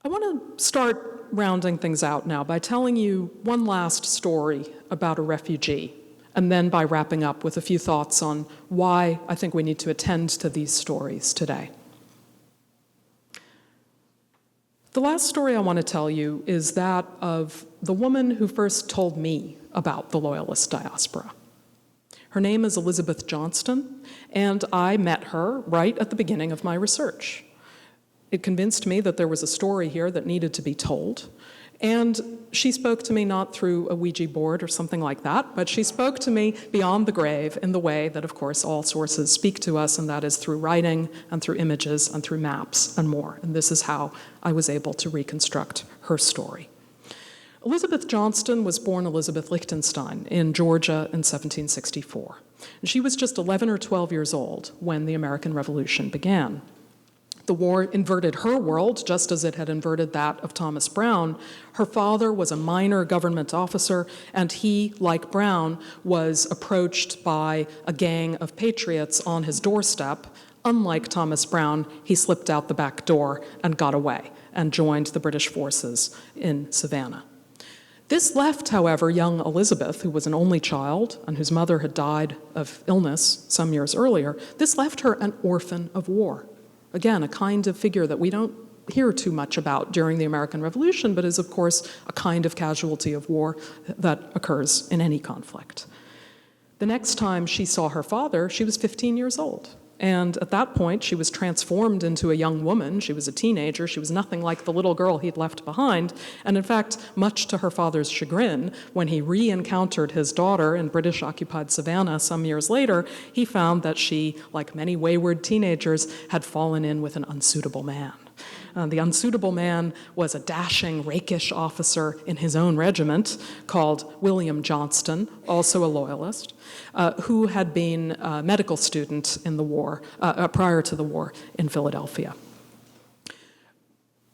I want to start rounding things out now by telling you one last story about a refugee, and then by wrapping up with a few thoughts on why I think we need to attend to these stories today. The last story I want to tell you is that of the woman who first told me about the Loyalist diaspora. Her name is Elizabeth Johnston, and I met her right at the beginning of my research. It convinced me that there was a story here that needed to be told, and she spoke to me not through a Ouija board or something like that, but she spoke to me beyond the grave in the way that, of course, all sources speak to us, and that is through writing and through images and through maps and more. And this is how I was able to reconstruct her story. Elizabeth Johnston was born Elizabeth Lichtenstein in Georgia in 1764. And she was just 11 or 12 years old when the American Revolution began. The war inverted her world, just as it had inverted that of Thomas Brown. Her father was a minor government officer, and he, like Brown, was approached by a gang of patriots on his doorstep. Unlike Thomas Brown, he slipped out the back door and got away and joined the British forces in Savannah. This left, however, young Elizabeth, who was an only child and whose mother had died of illness some years earlier, this left her an orphan of war. Again, a kind of figure that we don't hear too much about during the American Revolution, but is, of course, a kind of casualty of war that occurs in any conflict. The next time she saw her father, she was 15 years old. And at that point, she was transformed into a young woman. She was a teenager. She was nothing like the little girl he'd left behind. And in fact, much to her father's chagrin, when he re-encountered his daughter in British-occupied Savannah some years later, he found that she, like many wayward teenagers, had fallen in with an unsuitable man. The unsuitable man was a dashing, rakish officer in his own regiment called William Johnston, also a Loyalist, who had been a medical student in the war, prior to the war in Philadelphia.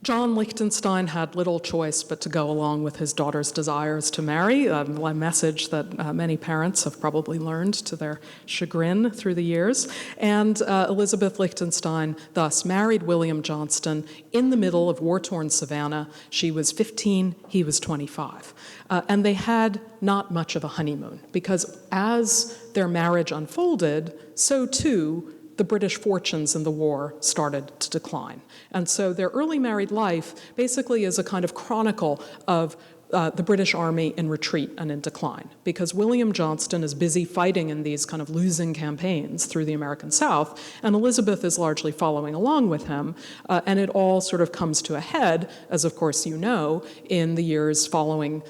John Lichtenstein had little choice but to go along with his daughter's desires to marry, a message that many parents have probably learned to their chagrin through the years. And Elizabeth Lichtenstein thus married William Johnston in the middle of war-torn Savannah. She was 15, he was 25. And they had not much of a honeymoon, because as their marriage unfolded, so too the British fortunes in the war started to decline. And so their early married life basically is a kind of chronicle of the British Army in retreat and in decline, because William Johnston is busy fighting in these kind of losing campaigns through the American South, and Elizabeth is largely following along with him, and it all sort of comes to a head, as of course you know, in the years following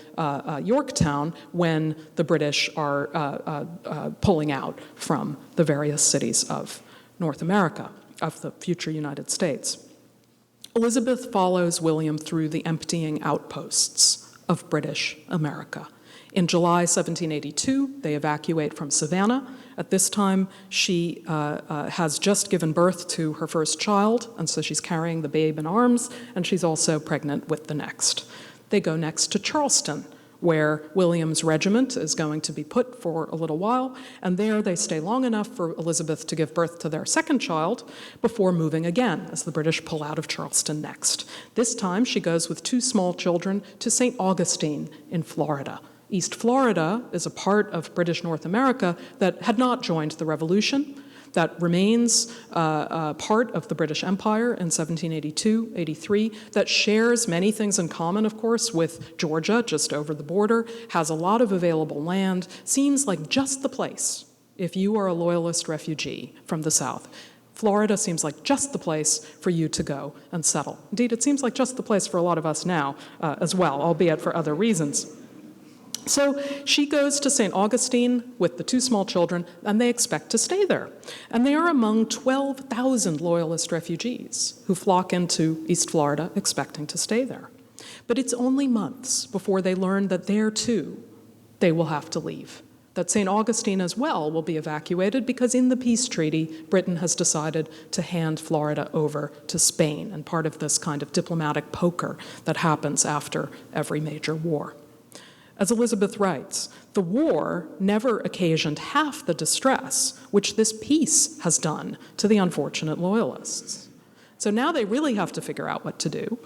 Yorktown, when the British are pulling out from the various cities of North America, of the future United States. Elizabeth follows William through the emptying outposts of British America. In July 1782, they evacuate from Savannah. At this time, she has just given birth to her first child, and so she's carrying the babe in arms, and she's also pregnant with the next. They go next to Charleston, where William's regiment is going to be put for a little while, and there they stay long enough for Elizabeth to give birth to their second child before moving again as the British pull out of Charleston next. This time she goes with two small children to St. Augustine in Florida. East Florida is a part of British North America that had not joined the Revolution, that remains part of the British Empire in 1782-83, that shares many things in common, of course, with Georgia, just over the border, has a lot of available land, seems like just the place if you are a Loyalist refugee from the South. Florida seems like just the place for you to go and settle. Indeed, it seems like just the place for a lot of us now as well, albeit for other reasons. So she goes to St. Augustine with the two small children, and they expect to stay there. And they are among 12,000 Loyalist refugees who flock into East Florida expecting to stay there. But it's only months before they learn that there, too, they will have to leave, that St. Augustine as well will be evacuated because in the peace treaty, Britain has decided to hand Florida over to Spain, and part of this kind of diplomatic poker that happens after every major war. As Elizabeth writes, the war never occasioned half the distress which this peace has done to the unfortunate Loyalists. So now they really have to figure out what to do.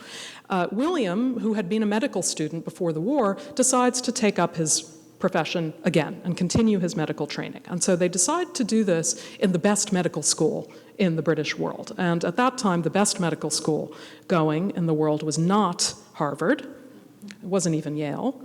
William, who had been a medical student before the war, decides to take up his profession again and continue his medical training. And so they decide to do this in the best medical school in the British world. And at that time, the best medical school going in the world was not Harvard. It wasn't even Yale.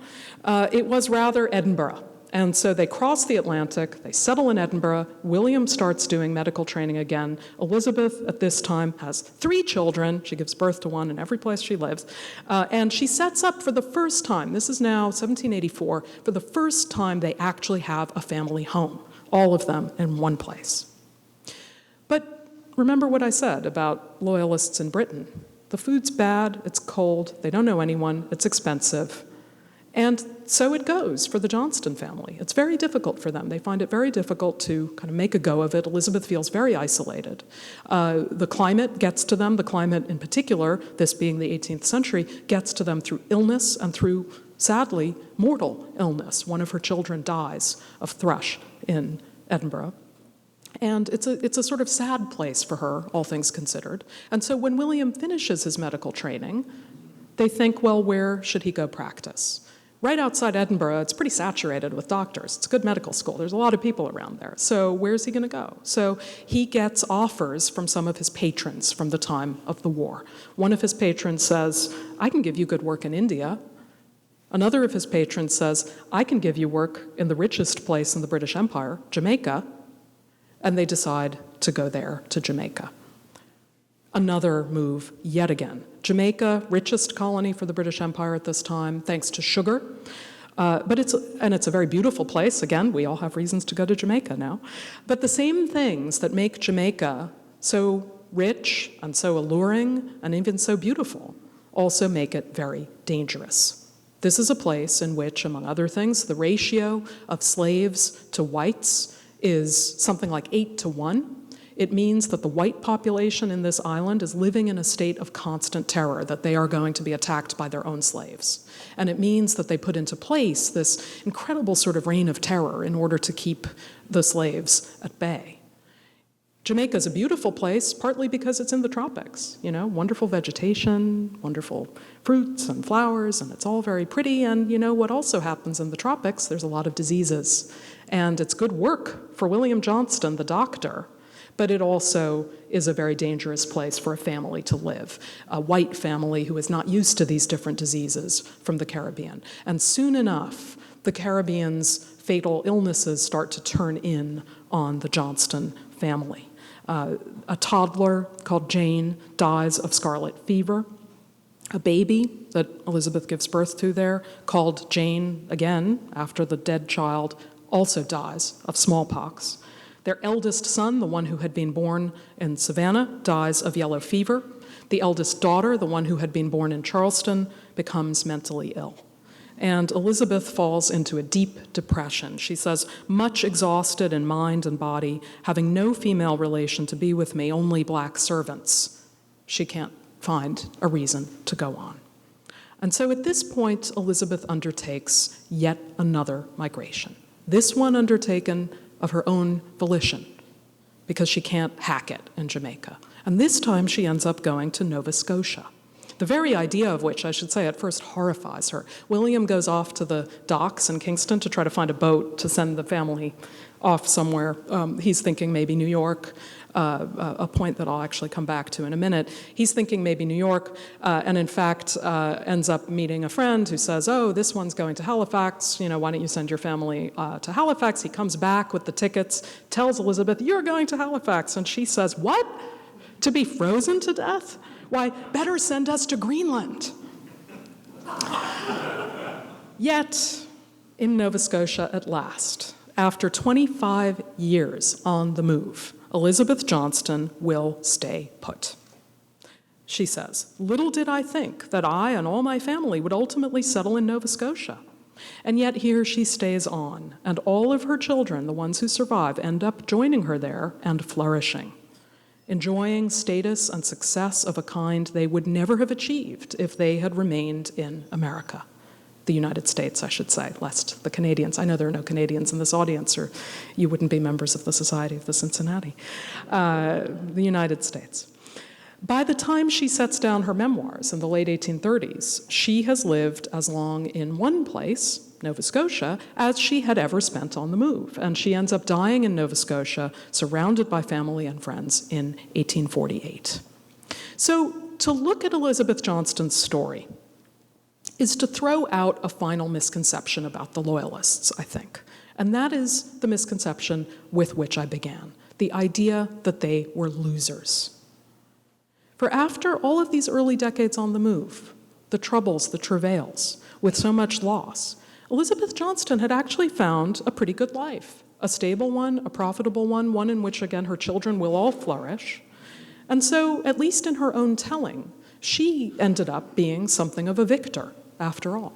It was rather Edinburgh. And so they cross the Atlantic, they settle in Edinburgh, William starts doing medical training again. Elizabeth, at this time, has 3 children. She gives birth to one in every place she lives. And she sets up for the first time, this is now 1784, for the first time they actually have a family home, all of them in one place. But remember what I said about loyalists in Britain. The food's bad, it's cold, they don't know anyone, it's expensive. And so it goes for the Johnston family. It's very difficult for them. They find it very difficult to kind of make a go of it. Elizabeth feels very isolated. The climate gets to them. The climate in particular, this being the 18th century, gets to them through illness and through, sadly, mortal illness. One of her children dies of thrush in Edinburgh. And it's a sort of sad place for her, all things considered. And so when William finishes his medical training, they think, well, where should he go practice? Right outside Edinburgh, it's pretty saturated with doctors. It's a good medical school. There's a lot of people around there. So where's he going to go? So he gets offers from some of his patrons from the time of the war. One of his patrons says, I can give you good work in India. Another of his patrons says, I can give you work in the richest place in the British Empire, Jamaica. And they decide to go there, to Jamaica. Another move yet again. Jamaica, richest colony for the British Empire at this time, thanks to sugar. But it's a very beautiful place. Again, we all have reasons to go to Jamaica now. But the same things that make Jamaica so rich and so alluring and even so beautiful also make it very dangerous. This is a place in which, among other things, the ratio of slaves to whites is something like 8 to 1. It means that the white population in this island is living in a state of constant terror, that they are going to be attacked by their own slaves. And it means that they put into place this incredible sort of reign of terror in order to keep the slaves at bay. Jamaica is a beautiful place, partly because it's in the tropics, wonderful vegetation, wonderful fruits and flowers, and it's all very pretty. And what also happens in the tropics? There's a lot of diseases. And it's good work for William Johnston, the doctor, but it also is a very dangerous place for a family to live, a white family who is not used to these different diseases from the Caribbean. And soon enough, the Caribbean's fatal illnesses start to turn in on the Johnston family. A toddler called Jane dies of scarlet fever. A baby that Elizabeth gives birth to there, called Jane again after the dead child, also dies of smallpox. Their eldest son, the one who had been born in Savannah, dies of yellow fever. The eldest daughter, the one who had been born in Charleston, becomes mentally ill. And Elizabeth falls into a deep depression. She says, much exhausted in mind and body, having no female relation to be with me, only black servants. She can't find a reason to go on. And so at this point, Elizabeth undertakes yet another migration. This one undertaken of her own volition, because she can't hack it in Jamaica. And this time she ends up going to Nova Scotia, the very idea of which, I should say, at first horrifies her. William goes off to the docks in Kingston to try to find a boat to send the family off somewhere. He's thinking maybe New York, a point that I'll actually come back to in a minute. He's thinking maybe New York, and in fact ends up meeting a friend who says, oh, this one's going to Halifax, why don't you send your family to Halifax? He comes back with the tickets, tells Elizabeth, you're going to Halifax, and she says, what? To be frozen to death? Why, better send us to Greenland. Yet, in Nova Scotia at last, after 25 years on the move, Elizabeth Johnston will stay put. She says, little did I think that I and all my family would ultimately settle in Nova Scotia. And yet here she stays on, and all of her children, the ones who survive, end up joining her there and flourishing, enjoying status and success of a kind they would never have achieved if they had remained in America. The United States, I should say, lest the Canadians, I know there are no Canadians in this audience, or you wouldn't be members of the Society of the Cincinnati. The United States. By the time she sets down her memoirs in the late 1830s, she has lived as long in one place, Nova Scotia, as she had ever spent on the move. And she ends up dying in Nova Scotia, surrounded by family and friends, in 1848. So to look at Elizabeth Johnston's story is to throw out a final misconception about the Loyalists, I think. And that is the misconception with which I began, the idea that they were losers. For after all of these early decades on the move, the troubles, the travails, with so much loss, Elizabeth Johnston had actually found a pretty good life, a stable one, a profitable one in which, again, her children will all flourish. And so, at least in her own telling, she ended up being something of a victor, after all.